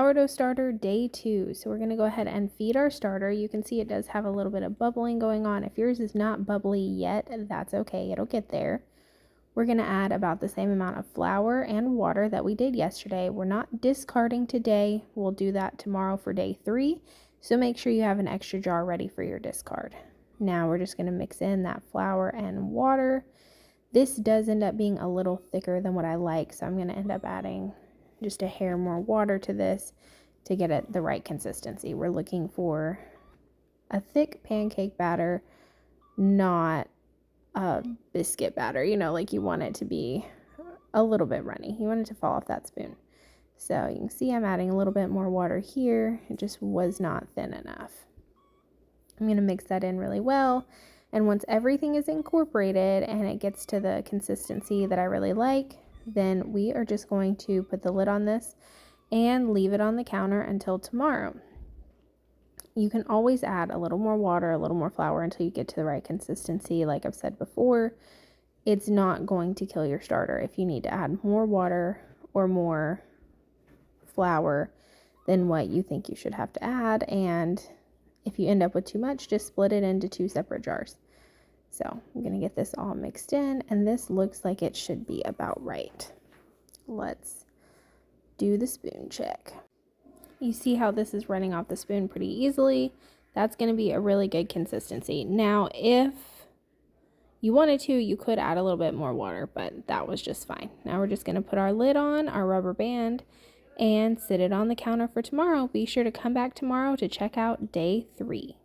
sourdough starter day 2. So we're going to go ahead and feed our starter. You can see it does have a little bit of bubbling going on. If yours is not bubbly yet, that's okay. It'll get there. We're going to add about the same amount of flour and water that we did yesterday. We're not discarding today. We'll do that tomorrow for day 3. So make sure you have an extra jar ready for your discard. Now we're just going to mix in that flour and water. This does end up being a little thicker than what I like, so I'm going to end up adding just a hair more water to this to get it the right consistency. We're looking for a thick pancake batter, not a biscuit batter. You know, like you want it to be a little bit runny. You want it to fall off that spoon. So you can see I'm adding a little bit more water here. It just was not thin enough. I'm going to mix that in really well. And once everything is incorporated and it gets to the consistency that I really like, then we are just going to put the lid on this and leave it on the counter until tomorrow. You can always add a little more water, a little more flour until you get to the right consistency. Like I've said before, it's not going to kill your starter if you need to add more water or more flour than what you think you should have to add. And if you end up with too much, just split it into 2 separate jars. So I'm going to get this all mixed in, and this looks like it should be about right. Let's do the spoon check. You see how this is running off the spoon pretty easily. That's going to be a really good consistency. Now, if you wanted to, you could add a little bit more water, but that was just fine. Now we're just going to put our lid on, our rubber band, and sit it on the counter for tomorrow. Be sure to come back tomorrow to check out day 3.